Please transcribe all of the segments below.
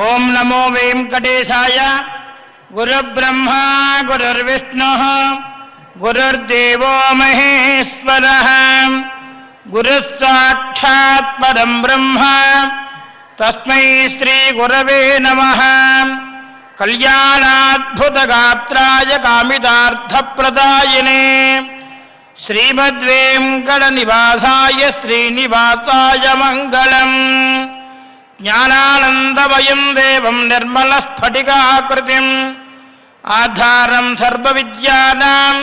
ఓం నమో వెంకటేశాయ. గురుబ్రహ్మా గురుర్విష్ణుః గురుర్దేవో మహేశ్వరః గురుః సాక్షాత్ పరం బ్రహ్మ తస్మై శ్రీ గురవే నమః. కళ్యాణాద్భుతగాత్రాయ కామితార్థప్రదాయినే శ్రీమద్వేంకటనివాసాయ శ్రీనివాసాయ మంగళం. జ్ఞానానందమయం దేవం నిర్మలస్ఫటికాకృతిం ఆధారం సర్వవిద్యానాం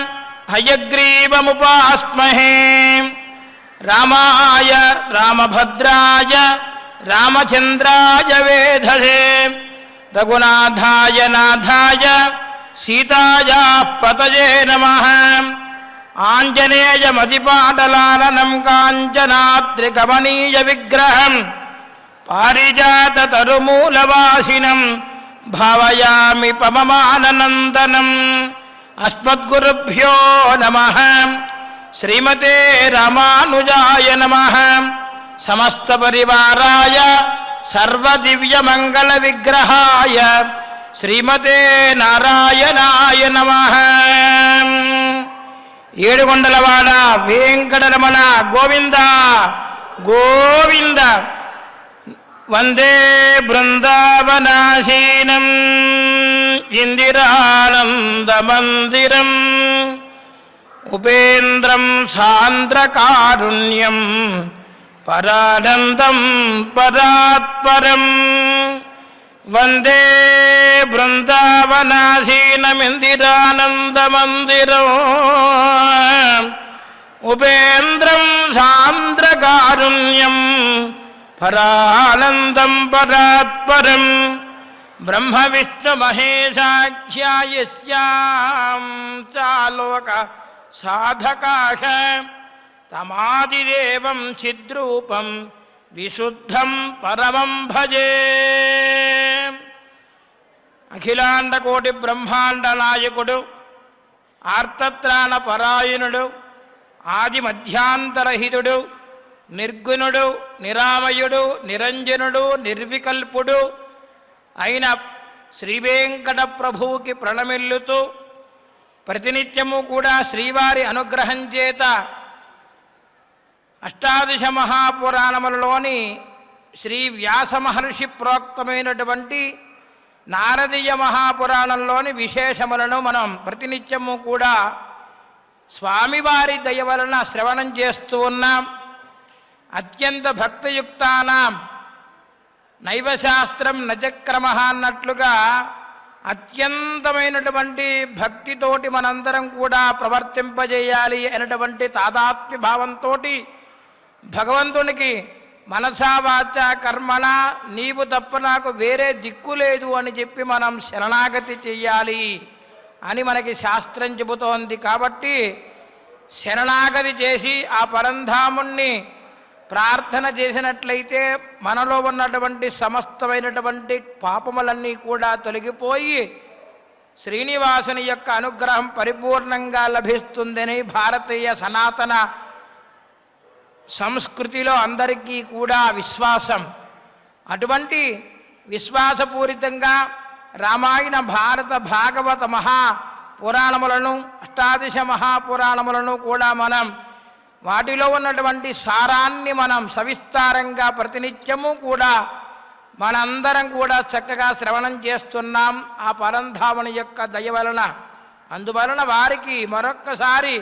హయగ్రీవముపాస్మహే. రామాయ రామభద్రాయ రామచంద్రాయ వేధసే రఘునాథాయ నాథాయ సీతాయా పతయే నమః. ఆంజనేయమతిపాటలాననం కాంచనాద్రికమనీయ విగ్రహం పారిజాతతరుమూలవాసినం భావయామి పవమాననందనం. అస్మద్గురుభ్యో నమః. శ్రీమతే రామానుజాయ నమః. సమస్తపరివారాయ సర్వదివ్యమంగళ విగ్రహాయ శ్రీమతే నారాయణాయ నమః. ఏడుకొండలవాడ వెంకటరమణ గోవింద గోవింద. వందే బృందావనాశీనం ఇందిరానందమందిరం ఉపేంద్రం సాంద్రకారుణ్యం పరానందం పరాత్పరం. వందే బృందావనాశీనమిందిరానందమందిరం ఉపేంద్రం సాంద్రకారుణ్యం పరానందం పరాత్పరం. బ్రహ్మ విష్ణు మహేశాఖ్యాయస్యాం చాలోక సాధకాశ తమాదిదేవం చిద్రూపం విశుద్ధం పరమం భజే. అఖిలాండకోటి బ్రహ్మాండ నాయకుడు, ఆర్తత్రాణ పరాయణుడు, ఆది మధ్యాంతరహితుడు, నిర్గుణుడు, నిరామయుడు, నిరంజనుడు, నిర్వికల్పుడు అయిన శ్రీవేంకట ప్రభువుకి ప్రణమిల్లుతూ ప్రతినిత్యము కూడా శ్రీవారి అనుగ్రహం చేత అష్టాదశ మహాపురాణములలోని శ్రీ వ్యాస మహర్షి ప్రోక్తమైనటువంటి నారదీయ మహాపురాణంలోని విశేషములను మనం ప్రతినిత్యము కూడా స్వామివారి దయ వలన శ్రవణం చేస్తూ ఉన్నాం. అత్యంత భక్తియుక్తానాం నైవ శాస్త్రం నచక్రమ అన్నట్లుగా అత్యంతమైనటువంటి భక్తితోటి మనందరం కూడా ప్రవర్తింపజేయాలి అనేటువంటి తాదాత్మ్య భావంతో భగవంతునికి మనసా వాచ కర్మణ నీవు తప్ప నాకు వేరే దిక్కు లేదు అని చెప్పి మనం శరణాగతి చెయ్యాలి అని మనకి శాస్త్రం చెబుతోంది. కాబట్టి శరణాగతి చేసి ఆ పరంధాముణ్ణి ప్రార్థన చేసినట్లయితే మనలో ఉన్నటువంటి సమస్తమైనటువంటి పాపములన్నీ కూడా తొలగిపోయి శ్రీనివాసుని యొక్క అనుగ్రహం పరిపూర్ణంగా లభిస్తుందని భారతీయ సనాతన సంస్కృతిలో అందరికీ కూడా విశ్వాసం. అటువంటి విశ్వాసపూరితంగా రామాయణ భారత భాగవత మహాపురాణములను అష్టాదశ మహాపురాణములను కూడా మనం వాటిలో ఉన్నటువంటి సారాన్ని మనం సవిస్తారంగా ప్రతినిత్యము కూడా మనందరం కూడా చక్కగా శ్రవణం చేస్తున్నాం ఆ పరంధాముని యొక్క దయ వలన. అందువలన వారికి మరొక్కసారి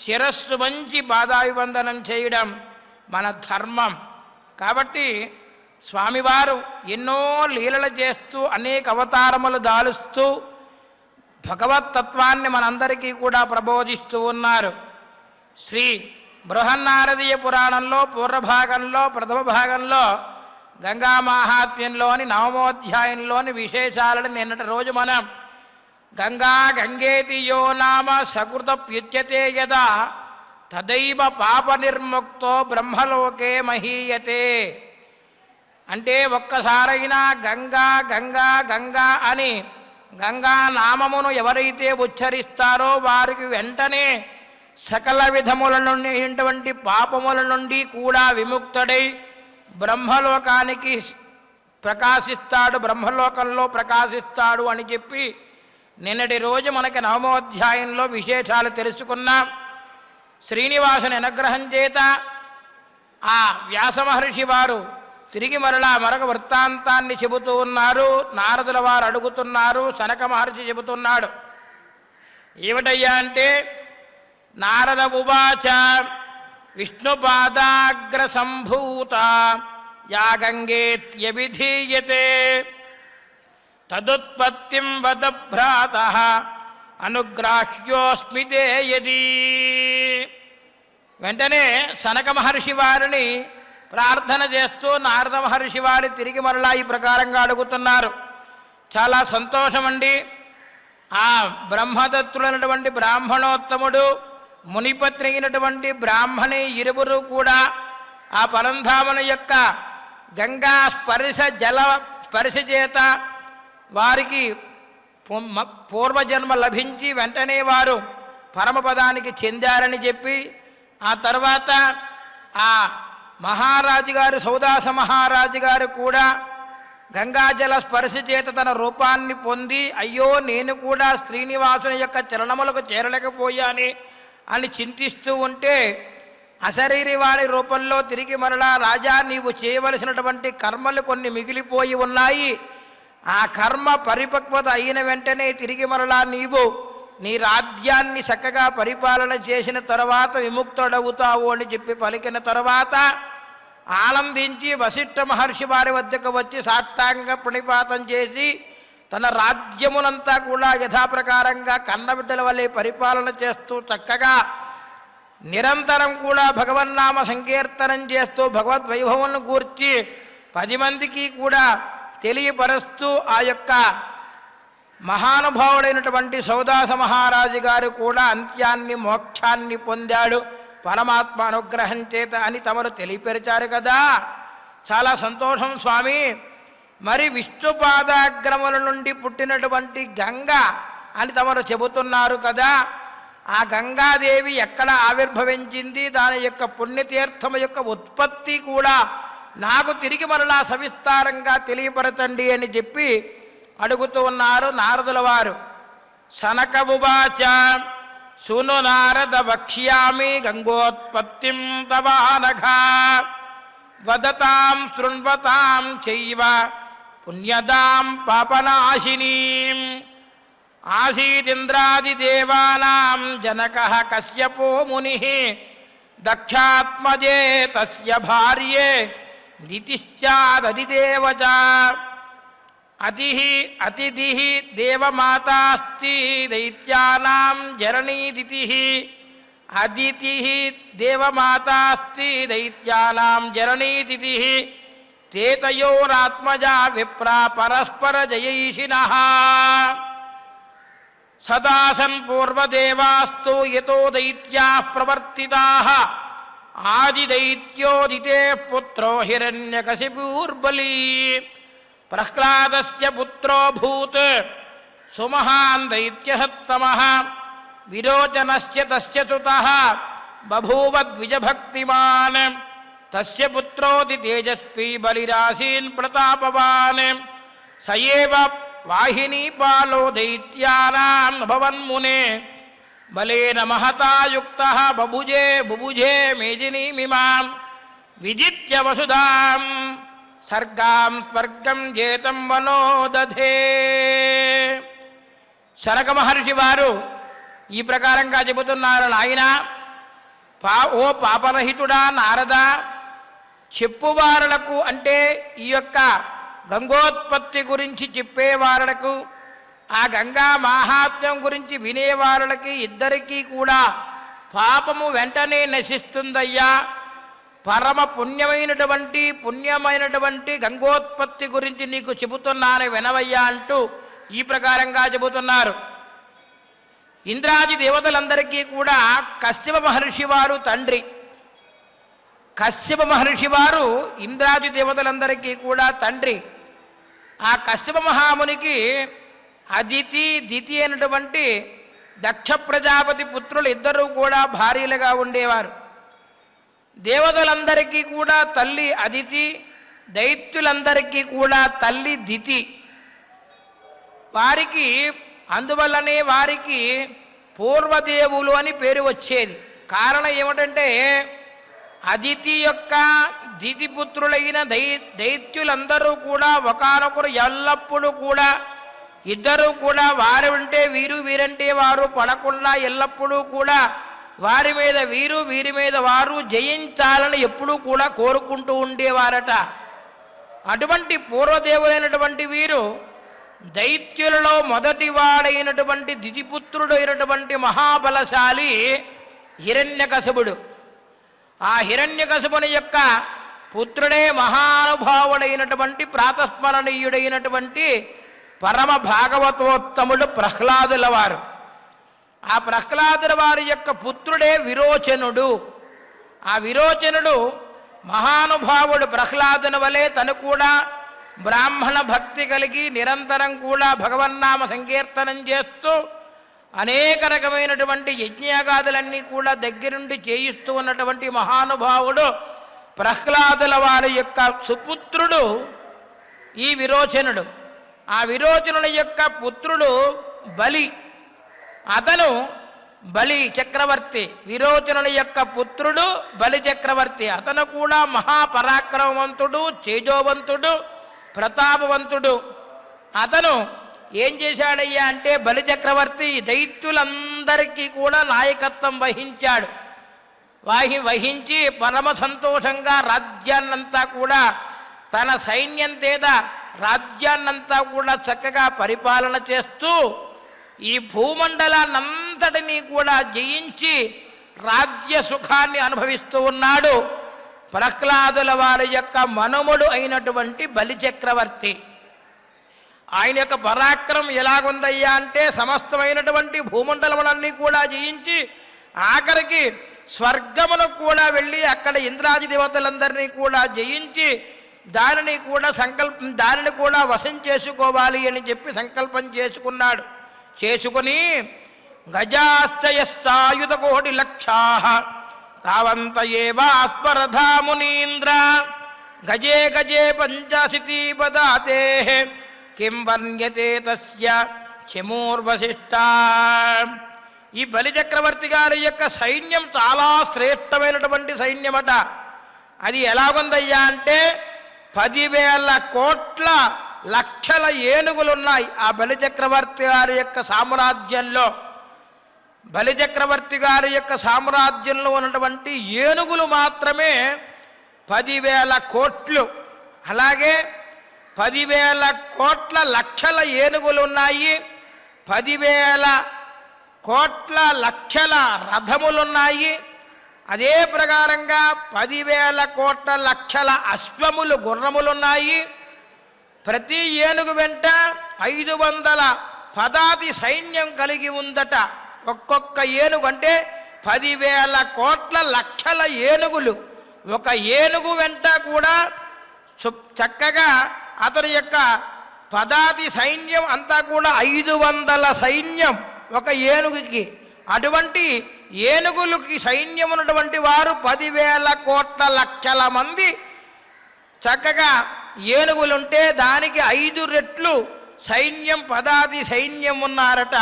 శిరస్సు వంచి పాదాభివందనం చేయడం మన ధర్మం. కాబట్టి స్వామివారు ఎన్నో లీలలు చేస్తూ అనేక అవతారములు దాలుస్తూ భగవత్తత్వాన్ని మనందరికీ కూడా ప్రబోధిస్తూ ఉన్నారు. శ్రీ బృహన్నారదీయ పురాణంలో పూర్వభాగంలో ప్రథమ భాగంలో గంగా మాహాత్మ్యంలోని నవమోధ్యాయంలోని విశేషాలను నిన్నటి రోజు మనం గంగా గంగేతి యో నామ సకృతప్యుచ్యతే యదా తదైవ పాప నిర్ముక్తో బ్రహ్మలోకే మహీయతే అంటే ఒక్కసారైనా గంగా గంగా గంగా అని గంగా నామమును ఎవరైతే ఉచ్చరిస్తారో వారికి వెంటనే సకల విధముల నుండి పాపముల నుండి కూడా విముక్తుడై బ్రహ్మలోకానికి ప్రకాశిస్తాడు, బ్రహ్మలోకంలో ప్రకాశిస్తాడు అని చెప్పి నిన్నటి రోజు మనకి నవమోధ్యాయంలో విశేషాలు తెలుసుకున్నాం. శ్రీనివాసుని అనుగ్రహం చేత ఆ వ్యాస మహర్షి వారు తిరిగి మరొక వృత్తాంతాన్ని చెబుతూ ఉన్నారు. నారదుల వారు అడుగుతున్నారు, సనక మహర్షి చెబుతున్నాడు. ఏమిటయ్యా అంటే, నారద ఉవాచ విష్ణుపాదాగ్ర సంభూత యా గంగేత్యభిధీయతే తదుత్పత్తిం వద భ్రాతః అనుగ్రాహ్యోస్మి తే యది. వెంటనే సనక మహర్షి వారిని ప్రార్థన చేస్తూ నారద మహర్షి వారి తిరిగి మరలా ఈ ప్రకారంగా అడుగుతున్నారు. చాలా సంతోషమండి. ఆ బ్రహ్మదత్తులైనటువంటి బ్రాహ్మణోత్తముడు, మునిపత్ని అయినటువంటి బ్రాహ్మణి ఇరువురు కూడా ఆ పరంధామను యొక్క గంగా స్పర్శ చేత వారికి పూర్వజన్మ లభించి వెంటనే వారు పరమపదానికి చెందారని చెప్పి, ఆ తర్వాత ఆ మహారాజు గారు, సౌదాస మహారాజు గారు కూడా గంగాజల స్పర్శ చేత తన రూపాన్ని పొంది, అయ్యో నేను కూడా శ్రీనివాసుని యొక్క చరణములకు చేరలేకపోయాని అని చింతిస్తూ ఉంటే, అశరీరి వారి రూపంలో తిరిగి మరలా రాజా నీవు చేయవలసినటువంటి కర్మలు కొన్ని మిగిలిపోయి ఉన్నాయి, ఆ కర్మ పరిపక్వత అయిన వెంటనే తిరిగి మరలా నీవు నీ రాజ్యాన్ని చక్కగా పరిపాలన చేసిన తర్వాత విముక్తుడవుతావు అని చెప్పి పలికిన తర్వాత ఆనందించి వశిష్ఠ మహర్షి వారి వద్దకు వచ్చి సాష్టాంగ ప్రణిపాతం చేసి తన రాజ్యమునంతా కూడా యథాప్రకారంగా కన్నబిడ్డల వల్లే పరిపాలన చేస్తూ చక్కగా నిరంతరం కూడా భగవన్నామ సంకీర్తనం చేస్తూ భగవద్వైభవం గూర్చి 10 మందికి కూడా తెలియపరుస్తూ ఆ యొక్క మహానుభావుడైనటువంటి సౌదాస మహారాజు గారు కూడా అంత్యాన్ని, మోక్షాన్ని పొందాడు పరమాత్మ అనుగ్రహం చేత అని తమరు తెలియపరిచారు కదా. చాలా సంతోషం స్వామి. మరి విష్ణుపాదాగ్రముల నుండి పుట్టినటువంటి గంగ అని తమరు చెబుతున్నారు కదా, ఆ గంగాదేవి ఎక్కడ ఆవిర్భవించింది, దాని యొక్క పుణ్యతీర్థము యొక్క ఉత్పత్తి కూడా నాకు తిరిగి మరలా సవిస్తారంగా తెలియపరచండి అని చెప్పి అడుగుతూ ఉన్నారు నారదుల వారు. సనక ఉవాచ శృణు నారద వక్ష్యామి గంగోత్పత్తిం తవానఘా వదతాం శృణ్వతాం చైవ పుణ్యదాం పాపనాశినీం. ఆసీదింద్రాదిదేవానాం జనకః కశ్యపో మునిః దక్షాత్మజే తస్య భార్యే దితిశ్చాదదిదేవ చ. అతిథిః దేవమాతాస్తి దైత్యానాం జరణీదితిః. అదితిః దేవమాతాస్తి దైత్యానాం జరణీదితిః. తేతయోరాత్మజా విప్రా పరస్పర జయైషిణః. సదాసన్ పూర్వదేవాస్తు యతో దైత్యాః ప్రవర్తితాః. ఆదిదైత్యోదితే పుత్రో హిరణ్యకశిపూర్బలీ. ప్రహ్లాదస్య పుత్రోభూత్ సుమహాన్ దైత్యహత్తమః. విరోచనస్య తస్య సుతః బభూవ ద్విజభక్తిమాన్. తస్య పుత్రోది తేజస్వీ బలిరాసీన్ ప్రతాపవాన్. సయేవ వాహినీపాలో దైత్యానాం భవన్మునే. బలేన మహతా యుక్తః బుభుజే మేదినీమిమాం. విజిత్య వసుధాం సర్గాం స్వర్గం జేతం వనోదధే. శనక మహర్షి వారు ఈ ప్రకారంగా చెబుతున్నారు. నాయనా, ఓ పాపరహితుడా నారద, చెప్పువారులకు అంటే ఈ యొక్క గంగోత్పత్తి గురించి చెప్పేవారులకు, ఆ గంగా మాహాత్మ్యం గురించి వినేవారులకి ఇద్దరికీ కూడా పాపము వెంటనే నశిస్తుందయ్యా. పరమ పుణ్యమైనటువంటి గంగోత్పత్తి గురించి నీకు చెబుతున్నాను వినవయ్యా అంటూ ఈ ప్రకారంగా చెబుతున్నారు. ఇంద్రాది దేవతలందరికీ కూడా కశ్యప మహర్షి వారు తండ్రి. కశ్యప మహర్షి వారు ఇంద్రాది దేవతలందరికీ కూడా తండ్రి. ఆ కశ్యప మహామునికి అదితి, దితి అయినటువంటి దక్ష ప్రజాపతి పుత్రులు ఇద్దరూ కూడా భార్యలుగా ఉండేవారు. దేవతలందరికీ కూడా తల్లి అదితి, దైత్యులందరికీ కూడా తల్లి దితి. వారికి అందువల్లనే వారికి పూర్వదేవులు అని పేరు వచ్చేది. కారణం ఏమిటంటే అదితి యొక్క దితిపుత్రులైన దైత్యులందరూ కూడా ఒకానొకరు ఎల్లప్పుడూ కూడా ఇద్దరు కూడా వారు అంటే వీరు వీరంటే వారు పడకుండా ఎల్లప్పుడూ కూడా వారి మీద వీరు వీరి మీద వారు జయించాలని ఎప్పుడూ కూడా కోరుకుంటూ ఉండేవారట. అటువంటి పూర్వదేవులైనటువంటి వీరు దైత్యులలో మొదటివాడైనటువంటి దితిపుత్రుడు అయినటువంటి మహాబలశాలి హిరణ్యకశిపుడు. ఆ హిరణ్యకశిపుని యొక్క పుత్రుడే మహానుభావుడైనటువంటి ప్రాతస్మరణీయుడైనటువంటి పరమ భాగవతోత్తముడు ప్రహ్లాదుల వారు. ఆ ప్రహ్లాదుల వారి యొక్క పుత్రుడే విరోచనుడు. ఆ విరోచనుడు మహానుభావుడు. ప్రహ్లాదుని వలె తను కూడా బ్రాహ్మణ భక్తి కలిగి నిరంతరం కూడా భగవన్నామ సంకీర్తనం చేస్తూ అనేక రకమైనటువంటి యజ్ఞయాగాదులన్నీ కూడా దగ్గరుండి చేయిస్తూ ఉన్నటువంటి మహానుభావుడు ప్రహ్లాదుల వారి యొక్క సుపుత్రుడు ఈ విరోచనుడు. ఆ విరోచనుల యొక్క పుత్రుడు బలి. అతను బలి చక్రవర్తి. విరోచనుల యొక్క పుత్రుడు బలి చక్రవర్తి. అతను కూడా మహాపరాక్రమవంతుడు, తేజోవంతుడు, ప్రతాపవంతుడు. అతను ఏం చేశాడయ్యా అంటే బలి చక్రవర్తి దైత్యులందరికీ కూడా నాయకత్వం వహించాడు. వహించి పరమ సంతోషంగా రాజ్యాన్నంతా కూడా తన సైన్యం చేత రాజ్యాన్నంతా కూడా చక్కగా పరిపాలన చేస్తూ ఈ భూమండలాన్నంతటినీ కూడా జయించి రాజ్య సుఖాన్ని అనుభవిస్తూ ఉన్నాడు ప్రహ్లాదుల వారి యొక్క మనుమడు అయినటువంటి బలి చక్రవర్తి. ఆయన యొక్క పరాక్రమం ఎలాగుందయ్యా అంటే సమస్తమైనటువంటి భూమండలములన్నీ కూడా జయించి ఆఖరికి స్వర్గములకు కూడా వెళ్ళి అక్కడ ఇంద్రాది దేవతలందరినీ కూడా జయించి దానిని కూడా వశం చేసుకోవాలి అని చెప్పి సంకల్పం చేసుకున్నాడు. చేసుకుని గజాశ్చయస్తాయుధ కోటి లక్షా తావంత ఏవాస్పరథా మునీంద్ర గజే గజే పంచాశితీ పదాతే కిం వర్ణ్యతే తస్య చమూర్వశిష్ట. ఈ బలి చక్రవర్తి గారి యొక్క సైన్యం చాలా శ్రేష్టమైనటువంటి సైన్యమట. అది ఎలాగుందయ్యా అంటే 10,000 కోట్ల లక్షల ఏనుగులున్నాయి ఆ బలి చక్రవర్తి గారి యొక్క సామ్రాజ్యంలో. బలి చక్రవర్తి గారి యొక్క సామ్రాజ్యంలో ఉన్నటువంటి ఏనుగులు మాత్రమే 10,000 కోట్లు. అలాగే 10,000 కోట్ల లక్షల ఏనుగులు ఉన్నాయి. 10,000 కోట్ల లక్షల రథములున్నాయి. అదే ప్రకారంగా 10,000 కోట్ల లక్షల అశ్వములు గుర్రములున్నాయి. ప్రతి ఏనుగు వెంట 500 పదాతి సైన్యం కలిగి ఉందట. ఒక్కొక్క ఏనుగు అంటే 10,000 కోట్ల లక్షల ఏనుగులు. ఒక ఏనుగు వెంట కూడా చక్కగా అతని యొక్క పదాతి సైన్యం అంతా కూడా 500 సైన్యం ఒక ఏనుగుకి. అటువంటి ఏనుగులకి సైన్యం ఉన్నటువంటి వారు 10,000 కోట్ల లక్షల మంది చక్కగా ఏనుగులుంటే దానికి 5 రెట్లు సైన్యం పదాతి సైన్యం ఉన్నారట.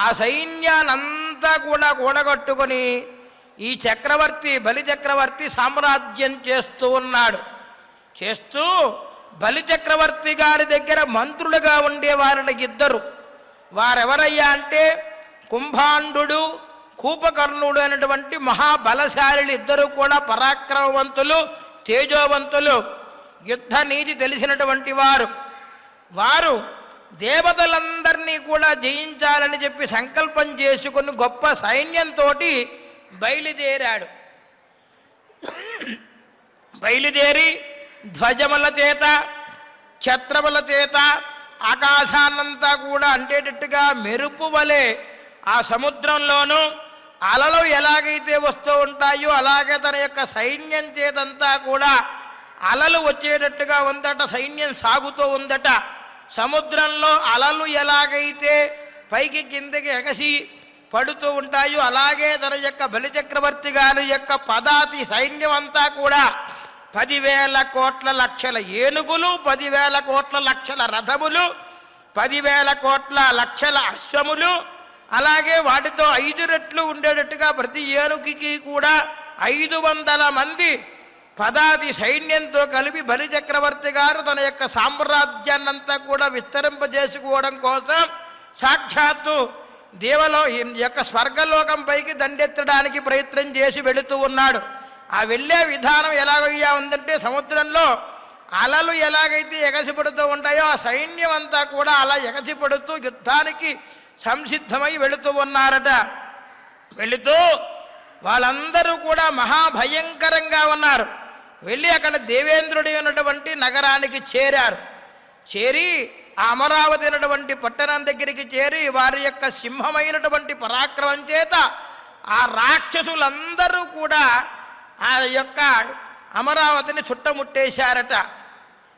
ఆ సైన్యానంతా కూడా కూడగట్టుకొని ఈ చక్రవర్తి బలి చక్రవర్తి సామ్రాజ్యం చేస్తూ ఉన్నాడు. చేస్తూ బలి చక్రవర్తి గారి దగ్గర మంత్రులుగా ఉండేవారిని 2. వారెవరయ్యా అంటే కుంభాండు, కూపకర్ణుడు అనేటువంటి మహాబలశాలి 2 కూడా పరాక్రమవంతులు, తేజోవంతులు, యుద్ధ నీతి తెలిసినటువంటి వారు. వారు దేవతలందరినీ కూడా జయించాలని చెప్పి సంకల్పం చేసుకుని గొప్ప సైన్యంతో బయలుదేరాడు. బయలుదేరి ధ్వజముల చేత ఛత్రముల చేత ఆకాశాన్నంతా కూడా అంటేటట్టుగా మెరుపు వలె ఆ సముద్రంలోనూ అలలు ఎలాగైతే వస్తూ ఉంటాయో అలాగే తన యొక్క సైన్యం చేతంతా కూడా అలలు వచ్చేటట్టుగా ఉందట. సైన్యం సాగుతూ ఉందట. సముద్రంలో అలలు ఎలాగైతే పైకి కిందకి ఎగసి పడుతూ ఉంటాయో అలాగే తన యొక్క బలి చక్రవర్తి గారి యొక్క పదాతి సైన్యం అంతా కూడా 10,000 కోట్ల లక్షల ఏనుగులు, 10,000 కోట్ల లక్షల రథములు, 10,000 కోట్ల లక్షల అశ్వములు, అలాగే వాటితో 5 రెట్లు ఉండేటట్టుగా ప్రతి ఏనుగుకి కూడా 500 మంది పదాది సైన్యంతో కలిపి బలిచక్రవర్తి గారు తన యొక్క సామ్రాజ్యాన్నంతా కూడా విస్తరింపజేసుకోవడం కోసం సాక్షాత్తు యొక్క స్వర్గలోకం పైకి దండెత్తడానికి ప్రయత్నం చేసి వెళుతూ ఉన్నాడు. ఆ వెళ్ళే విధానం ఎలాగయ్యా ఉందంటే, సముద్రంలో అలలు ఎలాగైతే ఎగసిపడుతూ ఉంటాయో ఆ సైన్యం అంతా కూడా అలా ఎగసిపడుతూ యుద్ధానికి సంసిద్ధమై వెళుతూ ఉన్నారట. వెళుతూ వాళ్ళందరూ కూడా మహాభయంకరంగా ఉన్నారు. వెళ్ళి అక్కడ దేవేంద్రుడి ఉన్నటువంటి నగరానికి చేరారు. చేరి ఆ అమరావతి అయినటువంటి పట్టణం దగ్గరికి చేరి వారి యొక్క సింహమైనటువంటి పరాక్రమం చేత ఆ రాక్షసులందరూ కూడా ఆ యొక్క అమరావతిని చుట్టముట్టేశారట.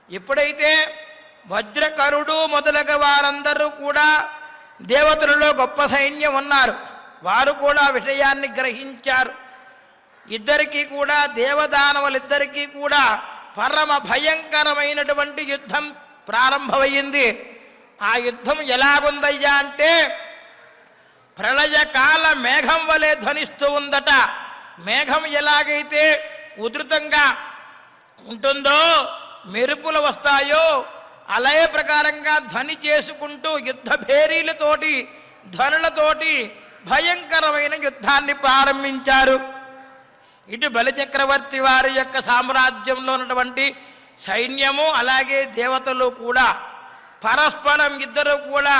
ఎప్పుడైతే వజ్రకరుడు మొదలగు వారందరూ కూడా దేవతలలో గొప్ప సైన్యం ఉన్నారు, వారు కూడా విషయాన్ని గ్రహించారు. ఇద్దరికీ కూడా దేవదానవులిద్దరికీ కూడా పరమ భయంకరమైనటువంటి యుద్ధం ప్రారంభమైంది. ఆ యుద్ధం ఎలాగుందయ్యా అంటే ప్రళయకాల మేఘం వలె ధ్వనిస్తూ ఉందట. మేఘం ఎలాగైతే ఉధృతంగా ఉంటుందో, మెరుపులు వస్తాయో అలాగే ప్రకారంగా ధ్వని చేసుకుంటూ యుద్ధ భేరీలతోటి ధ్వనులతోటి భయంకరమైన యుద్ధాన్ని ప్రారంభించారు. ఇటు బలిచక్రవర్తి వారి యొక్క సామ్రాజ్యంలో ఉన్నటువంటి సైన్యము అలాగే దేవతలు కూడా పరస్పరం ఇద్దరు కూడా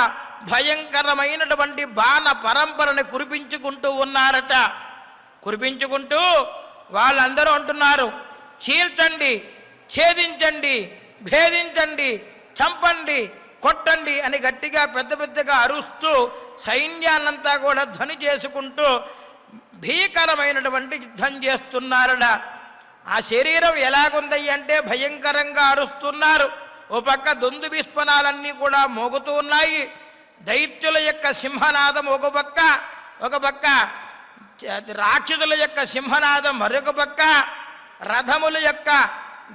భయంకరమైనటువంటి బాణ పరంపరని కురిపించుకుంటూ ఉన్నారట. కురిపించుకుంటూ వాళ్ళందరూ అంటున్నారు, చీల్చండి, ఛేదించండి, భేదించండి, చంపండి, కొట్టండి అని గట్టిగా పెద్ద పెద్దగా అరుస్తూ సైన్యాన్నంతా కూడా ధ్వని చేసుకుంటూ భీకరమైనటువంటి యుద్ధం చేస్తున్నారట. ఆ శరీరం ఎలాగుందయ్యి అంటే భయంకరంగా అరుస్తున్నారు. ఓ పక్క దుందు విస్ఫనాలన్నీ కూడా మోగుతూ ఉన్నాయి. దైత్యుల యొక్క సింహనాదం ఒక పక్క రాక్షసుల యొక్క సింహనాదం మరొక పక్క, రథముల యొక్క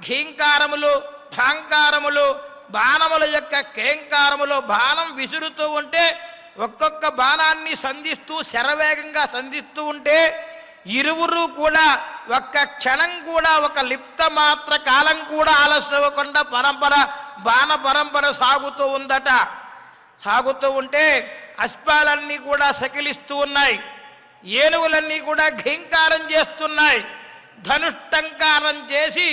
ఘీంకారములు, ఠాంకారములు, బాణముల యొక్క కేంకారములు బాణం విసురుతూ ఉంటే ఒక్కొక్క బాణాన్ని సంధిస్తూ శరవేగంగా సంధిస్తూ ఉంటే ఇరువురు కూడా ఒక్క క్షణం కూడా ఒక లిప్త మాత్ర కాలం కూడా ఆలస్యవ్వకుండా బాణ పరంపర సాగుతూ ఉందట. సాగుతూ ఉంటే అశ్వాలన్నీ కూడా సకిలిస్తూ ఉన్నాయి, ఏనుగులన్నీ కూడా ఘీంకారం చేస్తున్నాయి. ధనుష్టంకారం చేసి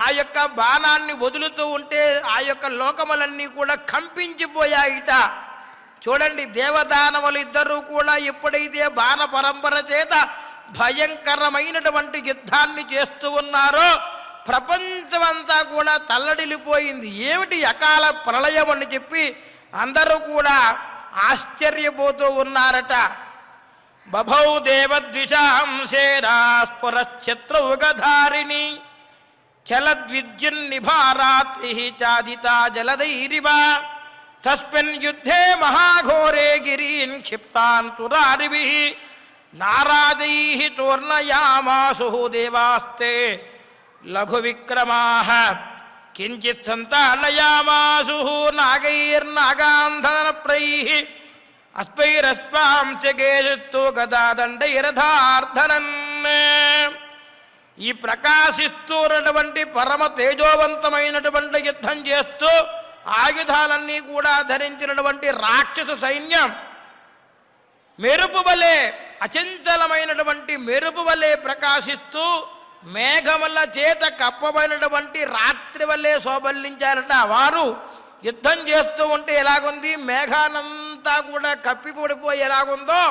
ఆ యొక్క బాణాన్ని వదులుతూ ఉంటే ఆ యొక్క లోకములన్నీ కూడా కంపించిపోయాయిట. చూడండి, దేవదానవులు ఇద్దరూ కూడా ఎప్పుడైతే బాణ పరంపర చేత భయంకరమైనటువంటి యుద్ధాన్ని చేస్తూ ఉన్నారో ప్రపంచమంతా కూడా తల్లడిల్లిపోయింది. ఏమిటి అకాల ప్రళయం అని చెప్పి అందరూ కూడా ఆశ్చర్యపోతూ ఉన్నారట. బభౌ దేవద్విషాంశేరా స్ఫురశ్చత్రౌగధారిణి చలద్విద్యున్నిభారాత్రి చాదితా జలదైరివ తస్మిన్ యుద్ధే మహాఘోరే గిరీన్ క్షిప్తాన్ సురారిభిః నారాజైః తూర్ణయామాసు దేవాస్తే లఘు విక్రమాః కించిత్ సంతాడయామాసు నాగైర్నాగాంధనప్రైః అస్పైరస్పాంశ కేశిత్తు గదాదండైరధార్ధనన్. ఈ ప్రకాశిస్తూనటువంటి పరమ తేజోవంతమైనటువంటి యుద్ధం చేస్తూ ఆయుధాలన్నీ కూడా ధరించినటువంటి రాక్షస సైన్యం మెరుపు వలె, అచంచలమైనటువంటి మెరుపు వలె ప్రకాశిస్తూ మేఘముల చేత కప్పబడినటువంటి రాత్రి వల్లే శోభల్లించారట. వారు యుద్ధం చేస్తూ ఉంటే ఎలాగుంది, మేఘానంతా కూడా కప్పిపడిపోయి ఎలాగుందో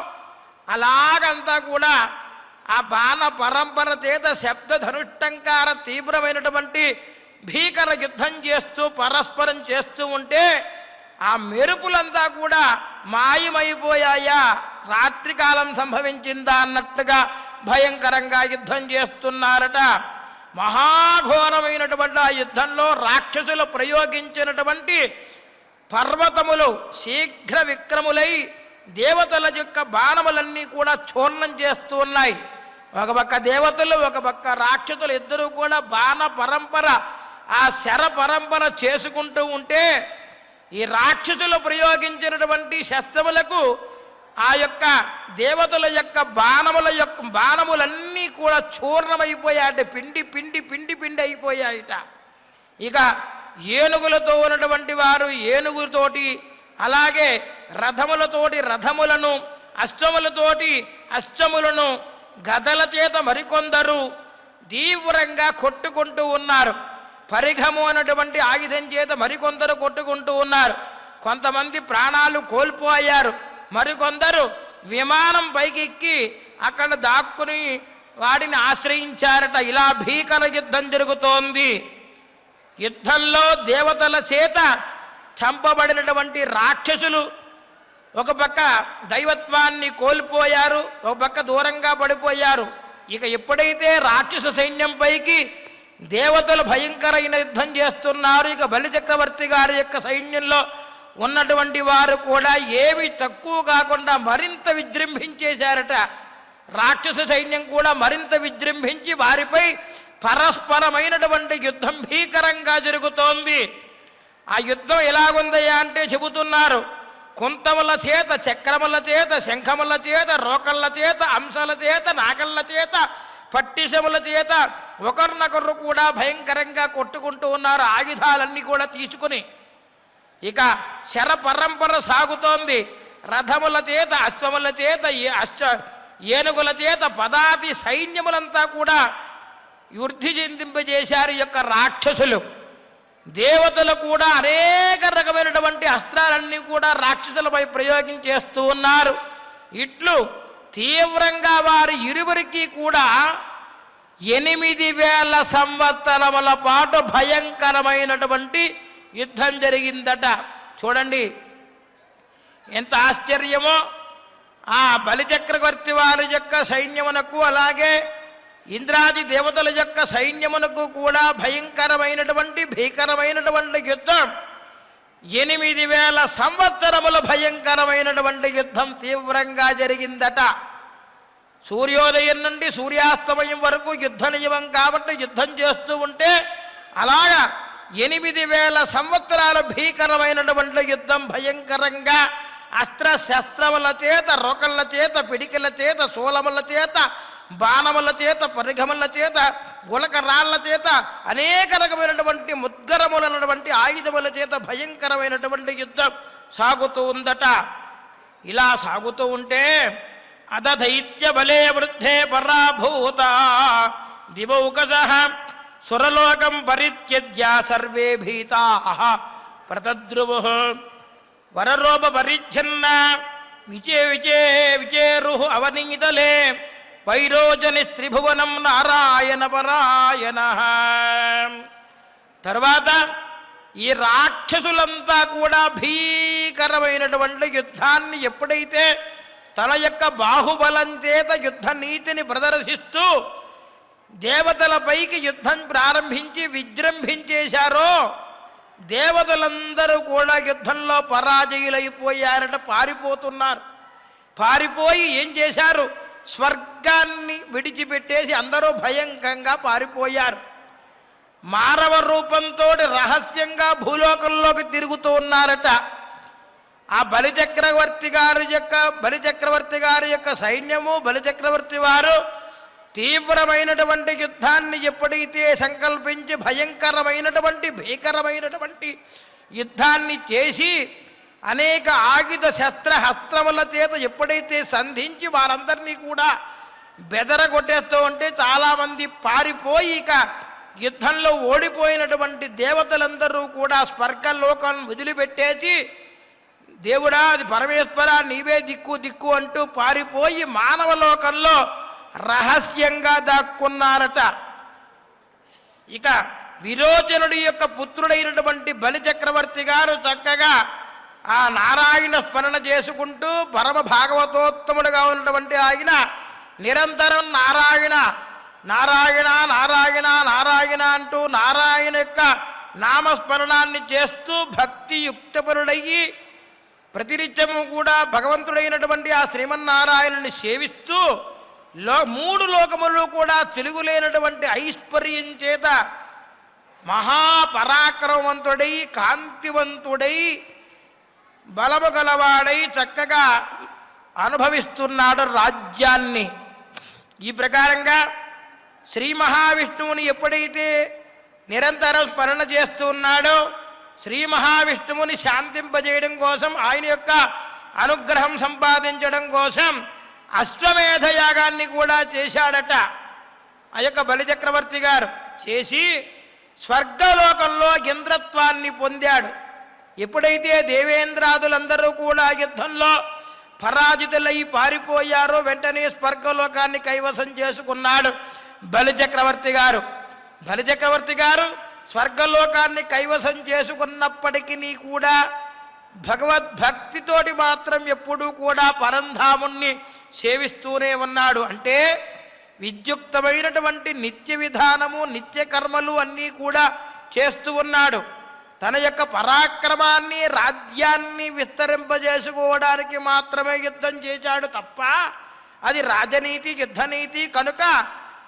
అలాగంతా కూడా ఆ బాణ పరంపర చేత శబ్ద ధనుష్టంకార తీవ్రమైనటువంటి భీకర యుద్ధం చేస్తూ పరస్పరం చేస్తూ ఉంటే ఆ మెరుపులంతా కూడా మాయమైపోయాయా, రాత్రికాలం సంభవించిందా అన్నట్టుగా భయంకరంగా యుద్ధం చేస్తున్నారట. మహాఘోరమైనటువంటి ఆ యుద్ధంలో రాక్షసులు ప్రయోగించినటువంటి పర్వతములు శీఘ్ర విక్రములై దేవతల యొక్క బాణములన్నీ కూడా చూర్ణం చేస్తూ ఉన్నాయి. ఒక పక్క దేవతలు, ఒక పక్క రాక్షసులు ఇద్దరూ కూడా బాణ పరంపర, ఆ శర పరంపర చేసుకుంటూ ఉంటే ఈ రాక్షసులు ప్రయోగించినటువంటి శస్త్రములకు ఆ యొక్క దేవతల యొక్క బాణములన్నీ కూడా చూర్ణమైపోయాయట, పిండి పిండి పిండి పిండి అయిపోయాయట. ఇక ఏనుగులతో ఉన్నటువంటి వారు ఏనుగులతోటి, అలాగే రథములతోటి రథములను, అశ్వములతోటి అశ్వములను, గదల చేత మరికొందరు తీవ్రంగా కొట్టుకుంటూ ఉన్నారు. పరిఘము అన్నటువంటి ఆయుధం చేత మరికొందరు కొట్టుకుంటూ ఉన్నారు. కొంతమంది ప్రాణాలు కోల్పోయారు, మరికొందరు విమానం పైకెక్కి అక్కడ దాక్కుని వాడిని ఆశ్రయించారట. ఇలా భీకర యుద్ధం జరుగుతోంది. యుద్ధంలో దేవతల చేత చంపబడినటువంటి రాక్షసులు ఒక పక్క దైవత్వాన్ని కోల్పోయారు, ఒక పక్క దూరంగా పడిపోయారు. ఇక ఎప్పుడైతే రాక్షస సైన్యం పైకి దేవతలు భయంకరమైన యుద్ధం చేస్తున్నారు, ఇక బలిచక్రవర్తి గారి యొక్క సైన్యంలో ఉన్నటువంటి వారు కూడా ఏమి తక్కువ కాకుండా మరింత విజృంభించేశారట. రాక్షస సైన్యం కూడా మరింత విజృంభించి వారిపై పరస్పరమైనటువంటి యుద్ధం భీకరంగా జరుగుతోంది. ఆ యుద్ధం ఎలాగుందయ్యా అంటే చెబుతున్నారు, కుంతముల చేత, చక్రముల చేత, శంఖముల చేత, రోకళ్ళ చేత, అంశాల చేత, నాగళ్ళ చేత, పట్టిసముల చేత ఒకరినొకరు కూడా భయంకరంగా కొట్టుకుంటూ ఉన్నారు, ఆయుధాలన్నీ కూడా తీసుకుని. ఇక శర పరంపర సాగుతోంది. రథముల చేత, అశ్వముల చేత, ఏనుగుల చేత పదాతి సైన్యములంతా కూడా వృద్ధి చెందింపజేశారు ఈ యొక్క రాక్షసులు. దేవతలు కూడా అనేక రకమైనటువంటి అస్త్రాలన్నీ కూడా రాక్షసులపై ప్రయోగించేస్తూ ఉన్నారు. ఇట్లు తీవ్రంగా వారి ఇరువురికి కూడా 8,000 సంవత్సరముల పాటు భయంకరమైనటువంటి యుద్ధం జరిగిందట. చూడండి ఎంత ఆశ్చర్యమో. ఆ బలిచక్రవర్తి వారి యొక్క సైన్యమునకు, అలాగే ఇంద్రాది దేవతల యొక్క సైన్యమునకు కూడా భీకరమైనటువంటి యుద్ధం. 8,000 సంవత్సరముల భయంకరమైనటువంటి యుద్ధం తీవ్రంగా జరిగిందట. సూర్యోదయం నుండి సూర్యాస్తమయం వరకు యుద్ధ నియమం కాబట్టి యుద్ధం చేస్తూ ఉంటే అలాగా 8,000 సంవత్సరాల భీకరమైనటువంటి యుద్ధం భయంకరంగా అస్త్రశస్త్రముల చేత, రోకళ్ళ చేత, పిడికిల చేత, శూలముల చేత, బాణముల చేత, పరిఘముల చేత, గులక రాళ్ల చేత, అనేక రకమైనటువంటి ముద్గరములైనటువంటి ఆయుధముల చేత భయంకరమైనటువంటి యుద్ధం సాగుతూ ఉందట. ఇలా సాగుతూ ఉంటే అదైత్య బలే వృద్ధే పరాభూత దివౌకసః సురలోకం పరిత్యజ్య సర్వే భీతాః ప్రతద్రువుః వరరూప పరిచ్ఛన్న విచేరుః అవనీతలే వైరోజని త్రిభువనం నారాయణ పరాయణః. తర్వాత ఈ రాక్షసులంతా కూడా భీకరమైనటువంటి యుద్ధాన్ని ఎప్పుడైతే తన యొక్క బాహుబలం చేత యుద్ధ నీతిని ప్రదర్శిస్తూ దేవతలపైకి యుద్ధం ప్రారంభించి విజృంభించేశారో దేవతలందరూ కూడా యుద్ధంలో పరాజయులైపోయారట, పారిపోతున్నారు. పారిపోయి ఏం చేశారు, స్వర్గాన్ని విడిచిపెట్టేసి అందరూ భయంకరంగా పారిపోయారు. మానవ రూపంతో రహస్యంగా భూలోకంలోకి తిరుగుతూ ఉన్నారట. ఆ బలిచక్రవర్తి గారి యొక్క సైన్యము, బలిచక్రవర్తి వారు తీవ్రమైనటువంటి యుద్ధాన్ని ఎప్పుడైతే సంకల్పించి భీకరమైనటువంటి యుద్ధాన్ని చేసి అనేక ఆయుధ శస్త్రహస్త్రముల చేత ఎప్పుడైతే సంధించి వారందరినీ కూడా బెదరగొట్టేస్తూ ఉంటే చాలామంది పారిపోయి ఇక యుద్ధంలో ఓడిపోయినటువంటి దేవతలందరూ కూడా స్వర్గలోకాన్ని వదిలిపెట్టేసి దేవుడా, అది పరమేశ్వర, నీవే దిక్కు అంటూ పారిపోయి మానవలోకంలో రహస్యంగా దాక్కున్నారట. ఇక విరోచనుడి యొక్క పుత్రుడైనటువంటి బలిచక్రవర్తి గారు చక్కగా ఆ నారాయణ స్మరణ చేసుకుంటూ పరమ భాగవతోత్తముడుగా ఉన్నటువంటి ఆయన నిరంతరం నారాయణ నారాయణ నారాయణ నారాయణ అంటూ నారాయణ యొక్క నామస్మరణాన్ని చేస్తూ భక్తియుక్తపరుడయ్యి ప్రతినిత్యము కూడా భగవంతుడైనటువంటి ఆ శ్రీమన్నారాయణుని సేవిస్తూ మూడు లోకములు కూడా తిరుగులేనటువంటి ఐశ్వర్యం చేత మహాపరాక్రమవంతుడై కాంతివంతుడై బలము గలవాడై చక్కగా అనుభవిస్తున్నాడు రాజ్యాన్ని. ఈ ప్రకారంగా శ్రీ మహావిష్ణువుని ఎప్పుడైతే నిరంతరం స్మరణ చేస్తూ ఉన్నాడో శ్రీ మహావిష్ణువుని శాంతింపజేయడం కోసం, ఆయన యొక్క అనుగ్రహం సంపాదించడం కోసం అశ్వమేధ యాగాన్ని కూడా చేశాడట ఆ యొక్క బలిచక్రవర్తి గారు. చేసి స్వర్గలోకంలో ఇంద్రత్వాన్ని పొందాడు. ఎప్పుడైతే దేవేంద్రాదులందరూ కూడా యుద్ధంలో పరాజితులై పారిపోయారో వెంటనే స్వర్గలోకాన్ని కైవసం చేసుకున్నాడు బలిచక్రవర్తి గారు. బలిచక్రవర్తి గారు స్వర్గలోకాన్ని కైవసం చేసుకున్నప్పటికీ కూడా భగవద్భక్తితోటి మాత్రం ఎప్పుడూ కూడా పరంధాముణ్ణి సేవిస్తూనే ఉన్నాడు. అంటే విద్యుక్తమైనటువంటి నిత్య విధానము నిత్య కర్మలు అన్నీ కూడా చేస్తూ ఉన్నాడు. తన యొక్క పరాక్రమాన్ని రాజ్యాన్ని విస్తరింపజేసుకోవడానికి మాత్రమే యుద్ధం చేశాడు తప్ప అది రాజనీతి యుద్ధనీతి కనుక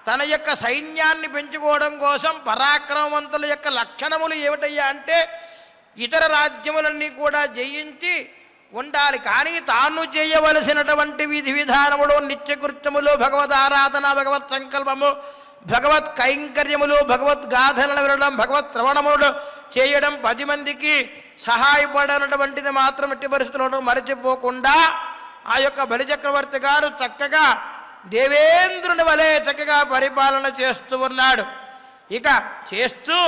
తన యొక్క సైన్యాన్ని పెంచుకోవడం కోసం పరాక్రమవంతుల యొక్క లక్షణములు ఏమిటయ్యా అంటే ఇతర రాజ్యములన్నీ కూడా జయించి ఉండాలి. కానీ తాను చేయవలసినటువంటి విధి విధానములు నిత్యకృత్యములు భగవద్ ఆరాధన భగవత్ సంకల్పము భగవత్ కైంకర్యములు భగవద్గాథలను వినడం భగవత్ శ్రవణములు చేయడం 10 మందికి సహాయపడనటువంటిది మాత్రం ఎట్టి పరిస్థితులను మరచిపోకుండా ఆ యొక్క బలిచక్రవర్తి గారు చక్కగా దేవేంద్రుని వలె చక్కగా పరిపాలన చేస్తూ ఉన్నాడు. ఇక చేస్తూ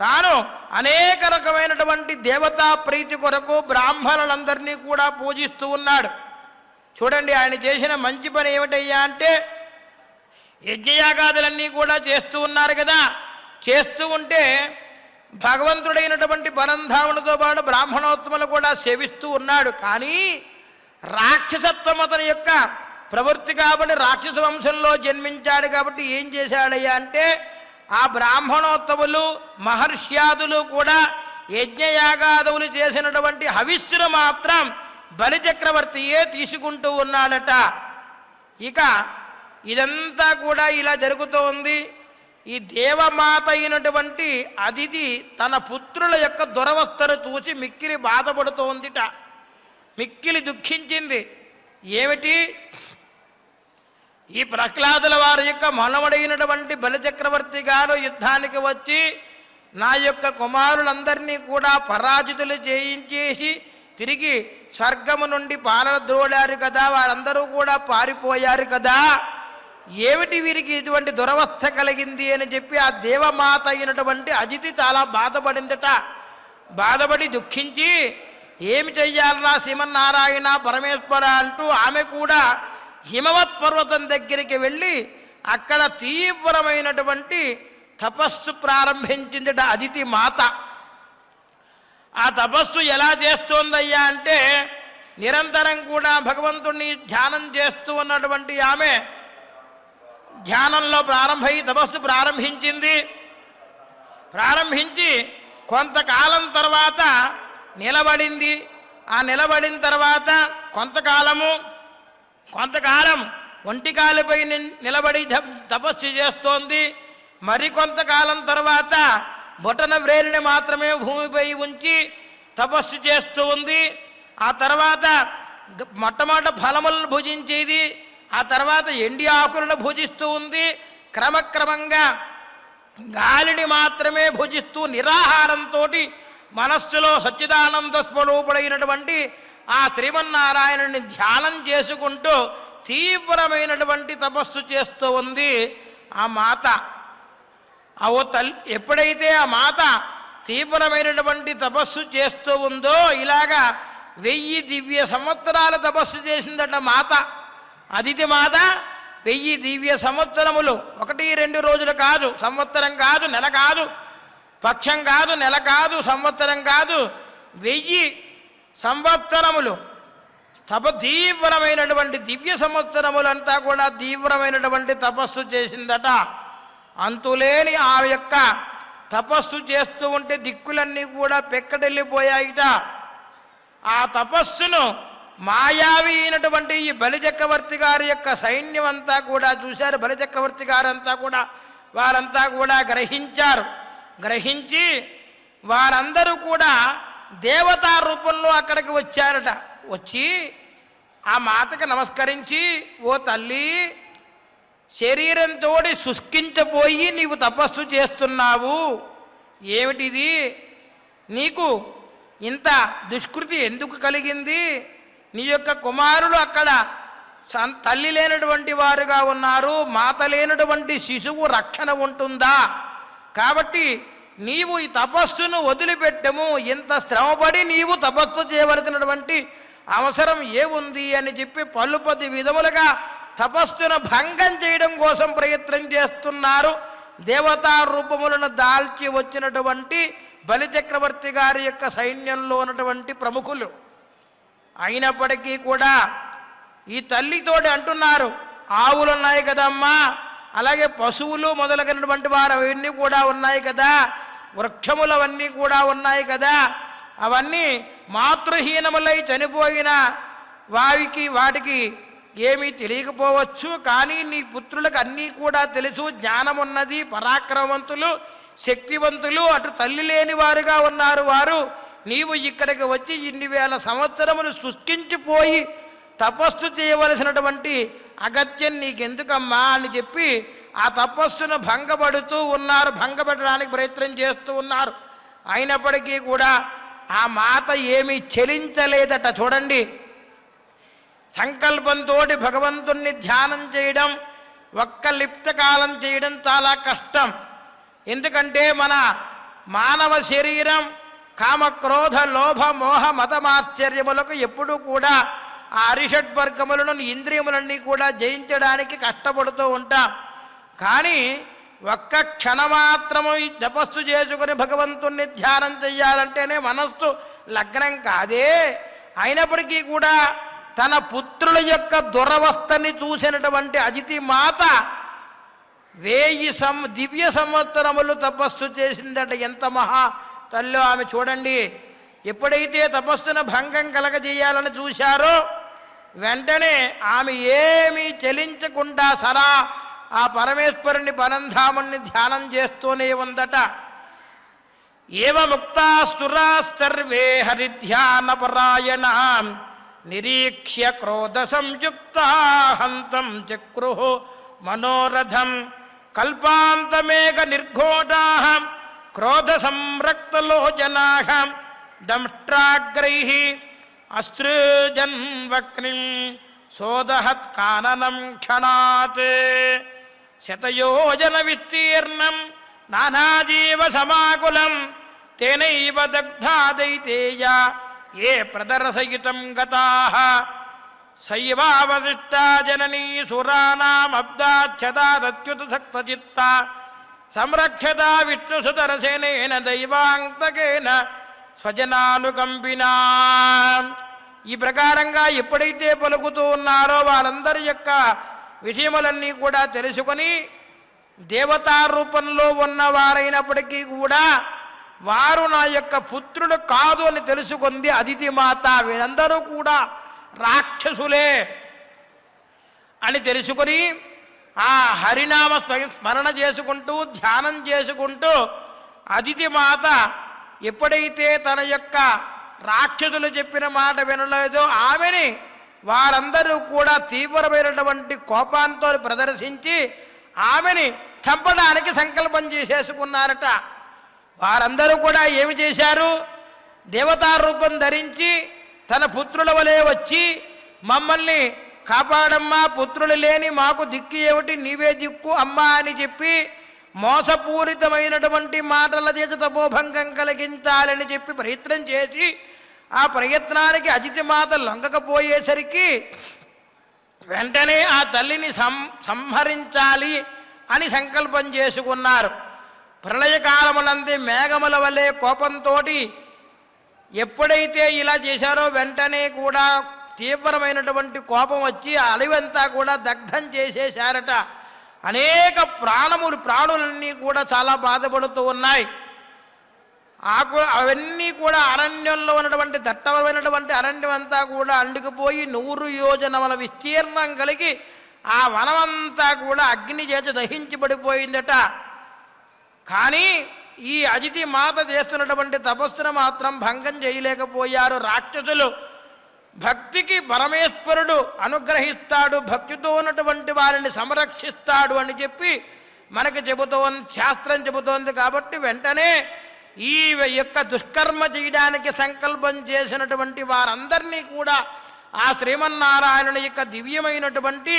తాను అనేక రకమైనటువంటి దేవతా ప్రీతి కొరకు బ్రాహ్మణులందరినీ కూడా పూజిస్తూ ఉన్నాడు. చూడండి ఆయన చేసిన మంచి పని ఏమిటయ్యా అంటే యజ్ఞయాగాదులన్నీ కూడా చేస్తూ ఉన్నారు కదా. చేస్తూ ఉంటే భగవంతుడైనటువంటి పరంధామునితో పాటు బ్రాహ్మణోత్తములు కూడా సేవిస్తూ ఉన్నాడు. కానీ రాక్షసత్వం అతని యొక్క ప్రవృత్తి కాబట్టి రాక్షస వంశంలో జన్మించాడు కాబట్టి ఏం చేశాడయ్యా అంటే ఆ బ్రాహ్మణోత్తములు మహర్ష్యాదులు కూడా యజ్ఞయాగాదులు చేసినటువంటి హవిస్సును మాత్రం బలిచక్రవర్తియే తీసుకుంటూ ఉన్నాడట. ఇక ఇదంతా కూడా ఇలా జరుగుతూ ఉంది. ఈ దేవమాత అయినటువంటి అదితి తన పుత్రుల యొక్క దురవస్థను చూసి మిక్కిలి బాధపడుతోందిట. మిక్కిలి దుఃఖించింది. ఏమిటి ఈ ప్రహ్లాదుల వారి యొక్క మనవడైనటువంటి బలిచక్రవర్తి గారు యుద్ధానికి వచ్చి నా యొక్క కుమారులందరినీ కూడా పరాజితులు చేయించేసి తిరిగి స్వర్గము నుండి పారద్రోలారు కదా, వారందరూ కూడా పారిపోయారు కదా, ఏమిటి వీరికి ఇటువంటి దురవస్థ కలిగింది అని చెప్పి ఆ దేవమాత అయినటువంటి అదితి చాలా బాధపడిందట. బాధపడి దుఃఖించి ఏమి చెయ్యాలన్నా శ్రీమన్నారాయణ పరమేశ్వర అంటూ ఆమె కూడా హిమవత్ పర్వతం దగ్గరికి వెళ్ళి అక్కడ తీవ్రమైనటువంటి తపస్సు ప్రారంభించిందట అదితి మాత. ఆ తపస్సు ఎలా చేస్తోందయ్యా అంటే నిరంతరం కూడా భగవంతుణ్ణి ధ్యానం చేస్తూ ఉన్నటువంటి ఆమె ధ్యానంలో తపస్సు ప్రారంభించింది. ప్రారంభించి కొంతకాలం తర్వాత నిలబడింది. ఆ నిలబడిన తర్వాత కొంతకాలం ఒంటికాలపై నిలబడి తపస్సు చేస్తోంది. మరికొంతకాలం తర్వాత బొటన వ్రేలిని మాత్రమే భూమిపై ఉంచి తపస్సు చేస్తూ ఉంది. ఆ తర్వాత మొట్టమొదట ఫలములను భుజించేది, ఆ తర్వాత ఎండి ఆకులను భుజిస్తూ ఉంది. క్రమక్రమంగా గాలిని మాత్రమే భుజిస్తూ నిరాహారంతో మనస్సులో సచ్చిదానంద స్వరూపుడైనటువంటి ఆ శ్రీమన్నారాయణుని ధ్యానం చేసుకుంటూ తీవ్రమైనటువంటి తపస్సు చేస్తూ ఉంది ఆ మాత. ఎప్పుడైతే ఆ మాత తీవ్రమైనటువంటి తపస్సు చేస్తూ ఉందో ఇలాగా 1000 దివ్య సంవత్సరాల తపస్సు చేసిందట మాత. అదితి మాత 1000 దివ్య సంవత్సరములు, 1-2 రోజులు కాదు, సంవత్సరం కాదు, నెల కాదు, పక్షం కాదు, నెల కాదు, సంవత్సరం కాదు, 1000 సంవత్సరములు తీవ్రమైనటువంటి దివ్య సంవత్సరములంతా కూడా తీవ్రమైనటువంటి తపస్సు చేసిందట. అంతులేని ఆ యొక్క తపస్సు చేస్తూ ఉంటే దిక్కులన్నీ కూడా పెక్కడెళ్ళిపోయాయిట. ఆ తపస్సును మాయావి అయినటువంటి ఈ బలిచక్రవర్తి గారి యొక్క సైన్యం అంతా కూడా చూశారు. బలిచక్రవర్తి గారంతా కూడా వారంతా కూడా గ్రహించారు. గ్రహించి వారందరూ కూడా దేవతా రూపంలో అక్కడికి వచ్చారట. వచ్చి ఆ మాతకు నమస్కరించి, ఓ తల్లి, శరీరంతో శుష్కించపోయి నీవు తపస్సు చేస్తున్నావు, ఏమిటిది? నీకు ఇంత దుష్కృతి ఎందుకు కలిగింది? నీ యొక్క కుమారులు అక్కడ తల్లి లేనటువంటి వారుగా ఉన్నారు, మాత లేనటువంటి శిశువు రక్షణ ఉంటుందా? కాబట్టి నీవు ఈ తపస్సును వదిలిపెట్టము, ఇంత శ్రమపడి నీవు తపస్సు చేయవలసినటువంటి అవసరం ఏముంది అని చెప్పి పలుపది విధములుగా తపస్సును భంగం చేయడం కోసం ప్రయత్నం చేస్తున్నారు దేవతా రూపములను దాల్చి వచ్చినటువంటి బలిచక్రవర్తి గారి యొక్క సైన్యంలో ఉన్నటువంటి ప్రముఖులు. అయినప్పటికీ కూడా ఈ తల్లితోటి అంటున్నారు, ఆవులు ఉన్నాయి కదమ్మా, అలాగే పశువులు మొదలగినటువంటి వారు అవన్నీ కూడా ఉన్నాయి కదా, వృక్షములు అవన్నీ కూడా ఉన్నాయి కదా, అవన్నీ మాతృహీనములై చనిపోయిన వాటికి ఏమీ తెలియకపోవచ్చు, కానీ నీ పుత్రులకు అన్నీ కూడా తెలుసు, జ్ఞానమున్నది, పరాక్రమవంతులు, శక్తివంతులు, అటు తల్లి లేని వారుగా ఉన్నారు వారు. నీవు ఇక్కడికి వచ్చి ఇన్ని వేల సంవత్సరములు శుష్కించిపోయి తపస్సు చేయవలసినటువంటి అగత్యం నీకెందుకమ్మా అని చెప్పి ఆ తపస్సును భంగపడుతూ ఉన్నారు, భంగపెట్టడానికి ప్రయత్నం చేస్తూ ఉన్నారు. అయినప్పటికీ కూడా ఆ మాత ఏమీ చెలించలేదట. చూడండి, సంకల్పంతో భగవంతుణ్ణి ధ్యానం చేయడం, ఒక్క లిప్తకాలం చేయడం చాలా కష్టం. ఎందుకంటే మన మానవ శరీరం కామ క్రోధ లోభ మోహ మతమాశ్చర్యములకు ఎప్పుడూ కూడా ఆ అరిషడ్వర్గములను ఇంద్రియములన్నీ కూడా జయించడానికి కష్టపడుతూ ఉంటాం. కానీ ఒక్క క్షణమాత్రము ఈ తపస్సు చేసుకుని భగవంతుణ్ణి ధ్యానం చెయ్యాలంటేనే మనస్సు లగ్నం కాదే. అయినప్పటికీ కూడా తన పుత్రుల యొక్క దురవస్థని చూసినటువంటి అదితి మాత 1000 దివ్య సంవత్సరములు తపస్సు చేసిందట. ఎంత మహా తల్లో ఆమె. చూడండి, ఎప్పుడైతే తపస్సును భంగం కలగజేయాలని చూశారో వెంటనే ఆమె ఏమీ చెలించకుండా సరా ఆ పరమేశ్వరుని పరంధాముణ్ణి ధ్యానం చేస్తూనే ఉందట. ఏవ ముక్తాస్తురా సర్వే హరిధ్యానపరాయణ నిరీక్ష్య క్రోధ సంయుక్త హంతం చక్రుః మనోరథం కల్పాంతమేక నిర్ఘోటా క్రోధ సంరక్తలోచనాః దంష్ట్రాగ్రైః అసృజన్ వక్నిం సోదహత్ కాననం క్షణాత్ శతయోజన విస్తీర్ణం నానాజీవ సమాకులం తేనైవ దగ్ధాదైతేయ ఏ ప్రదర్శయితం గతాః సైవావశిష్టా జననీ సురానామబ్దాచ్ఛదాదత్యుత సక్తచిత్త సంరక్షత విష్ణుసుతరసేనేన దైవాంతకేన స్వజనానుకంపినా. ఈ ప్రకారంగా ఎప్పుడైతే పలుకుతూ ఉన్నారో వారందరి యొక్క విషయములన్నీ కూడా తెలుసుకొని దేవతా రూపంలో ఉన్నవారైనప్పటికీ కూడా వారు నా యొక్క పుత్రులు కాదు అని తెలుసుకుంది అదితి మాత. వీరందరూ కూడా రాక్షసులే అని తెలుసుకొని ఆ హరినామ స్మరణ చేసుకుంటూ ధ్యానం చేసుకుంటూ అదితి మాత ఎప్పుడైతే తన యొక్క రాక్షసులు చెప్పిన మాట వినలేదో ఆమెని వారందరూ కూడా తీవ్రమైనటువంటి కోపాంతో ప్రదర్శించి ఆమెని చంపడానికి సంకల్పం చేసేసుకున్నారట. వారందరూ కూడా ఏమి చేశారు? దేవతా రూపం ధరించి తన పుత్రుల వలె వచ్చి మమ్మల్ని కాపాడమ్మా, పుత్రులు లేని మాకు దిక్కు ఏమిటి, నీవే దిక్కు అమ్మా అని చెప్పి మోసపూరితమైనటువంటి మాటల చేత తపోభంగం కలిగించాలని చెప్పి ప్రయత్నం చేసి ఆ ప్రయత్నానికి అదితి మాత లొంగకపోయేసరికి వెంటనే ఆ తల్లిని సంహరించాలి అని సంకల్పం చేసుకున్నారు. ప్రళయకాలమునందే మేఘముల వలె కోపంతో ఎప్పుడైతే ఇలా చేశారో వెంటనే కూడా తీవ్రమైనటువంటి కోపం వచ్చి ఆ అలివంతా కూడా దగ్ధం చేసేశారట. అనేక ప్రాణులన్నీ కూడా చాలా బాధపడుతూ ఉన్నాయి. ఆకు అవన్నీ కూడా అరణ్యంలో ఉన్నటువంటి దట్టమైనటువంటి అరణ్యం అంతా కూడా అండుకుపోయి 100 యోజనముల విస్తీర్ణం కలిగి ఆ వనమంతా కూడా అగ్ని చేత దహించబడిపోయిందట. కానీ ఈ అజితి మాత చేస్తున్నటువంటి తపస్సును మాత్రం భంగం చేయలేకపోయారు రాక్షసులు. భక్తికి పరమేశ్వరుడు అనుగ్రహిస్తాడు, భక్తితో ఉన్నటువంటి వారిని సంరక్షిస్తాడు అని చెప్పి మనకి చెబుతోంది, శాస్త్రం చెబుతోంది. కాబట్టి వెంటనే ఈ యొక్క దుష్కర్మ చేయడానికి సంకల్పం చేసినటువంటి వారందరినీ కూడా ఆ శ్రీమన్నారాయణుని యొక్క దివ్యమైనటువంటి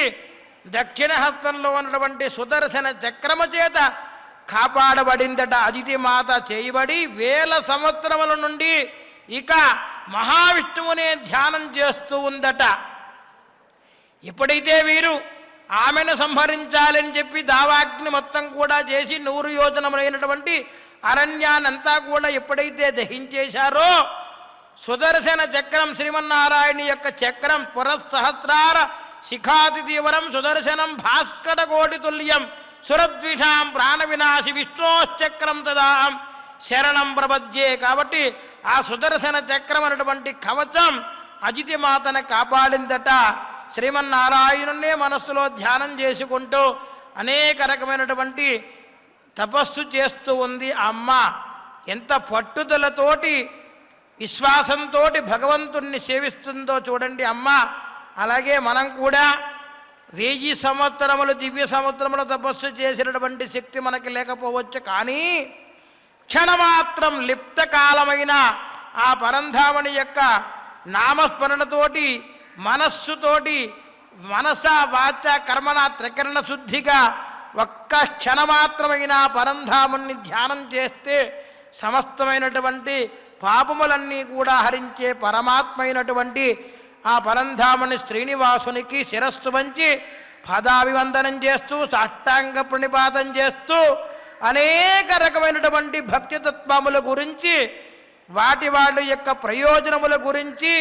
దక్షిణ హస్తంలో ఉన్నటువంటి సుదర్శన చక్రము చేత కాపాడబడిందట. అదితి మాత చేయబడి 1000 సంవత్సరముల నుండి ఇక మహావిష్ణువునే ధ్యానం చేస్తూ ఉందట. ఎప్పుడైతే వీరు ఆమెను సంహరించాలని చెప్పి దావాగ్ని మొత్తం కూడా చేసి 100 యోజనములైనటువంటి అరణ్యానంతా కూడా ఎప్పుడైతే దహించేశారో సుదర్శన చక్రం శ్రీమన్నారాయణ యొక్క చక్రం పురస్సహస్రార శిఖాతి తీవరం సుదర్శనం భాస్కర కోటి తుల్యం సురద్విషాం ప్రాణ వినాశి విష్ణోశ్చక్రం తదాం శరణం ప్రపద్యే. కాబట్టి ఆ సుదర్శన చక్రం అనేటువంటి కవచం అజితి మాతను కాపాడిందట. శ్రీమన్నారాయణున్నే మనస్సులో ధ్యానం చేసుకుంటూ అనేక రకమైనటువంటి తపస్సు చేస్తూ ఉంది అమ్మ. ఎంత పట్టుదలతోటి విశ్వాసంతో భగవంతుణ్ణి సేవిస్తుందో చూడండి అమ్మ. అలాగే మనం కూడా 1000 సంవత్సరములు దివ్య సంవత్సరములు తపస్సు చేసినటువంటి శక్తి మనకి లేకపోవచ్చు. కానీ క్షణమాత్రం లిప్త కాలమైన ఆ పరంధామణి యొక్క నామస్మరణతోటి మనస్సుతోటి మనస వాచ కర్మణ త్రికరణ శుద్ధిగా ఒక్క క్షణమాత్రమైన పరంధాముణ్ణి ధ్యానం చేస్తే సమస్తమైనటువంటి పాపములన్నీ కూడా హరించే పరమాత్మైనటువంటి ఆ పరంధాముని శ్రీనివాసునికి శిరస్సు వంచి పదాభివందనం చేస్తూ సాష్టాంగ ప్రణిపాతం చేస్తూ అనేక రకమైనటువంటి భక్తితత్వముల గురించి వాటి వాళ్ళ యొక్క ప్రయోజనముల గురించి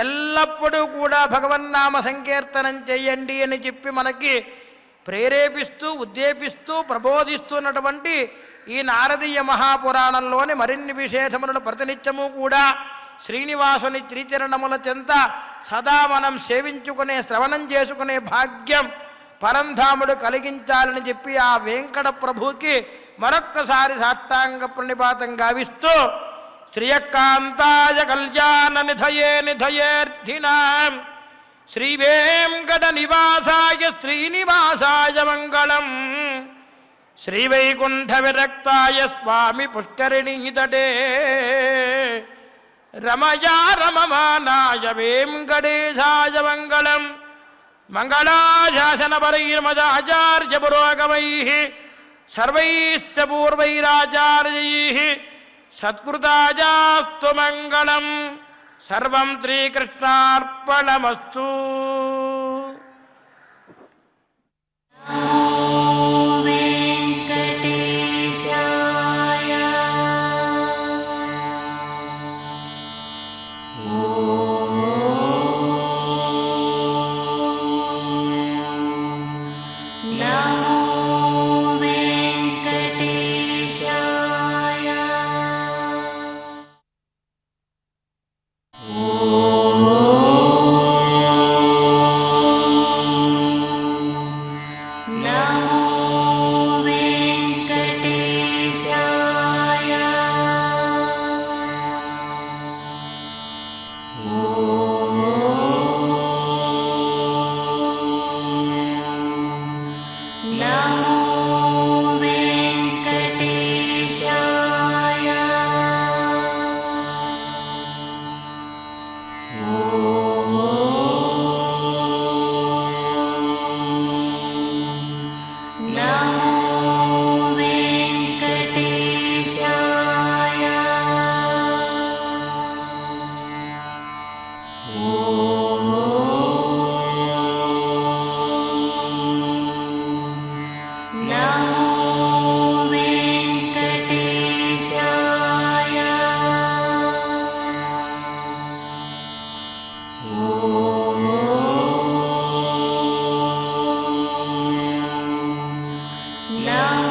ఎల్లప్పుడూ కూడా భగవన్నామ సంకీర్తనం చేయండి అని చెప్పి మనకి ప్రేరేపిస్తూ ఉద్దేపిస్తూ ప్రబోధిస్తున్నటువంటి ఈ నారదీయ మహాపురాణంలోని మరిన్ని విశేషములను ప్రతినిత్యము కూడా శ్రీనివాసుని త్రిచరణముల చెంత సదా మనం సేవించుకునే శ్రవణం చేసుకునే భాగ్యం పరంధాముడు కలిగించాలని చెప్పి ఆ వెంకట ప్రభుకి మరొక్కసారి సాష్టాంగ ప్రణిపాతం గావిస్తూ శ్రియకాంతాయ కళ్యాణ నిధయే నిధయేర్థినాం శ్రీ వెంకట నివాసాయ శ్రీనివాసాయ మంగళం శ్రీవైకుంఠ విరక్తాయ స్వామి పుష్కరిణీతటే రమయా రమమానాయ వెంకటేశాయ మంగళం మంగళాశాసనపరైర్మదాచార్య పురోగమైః సర్వైశ్చ పూర్వైరాచార్యైః సత్కృతాయాస్తు మంగళం. సర్వం శ్రీకృష్ణార్పణమస్తు. No.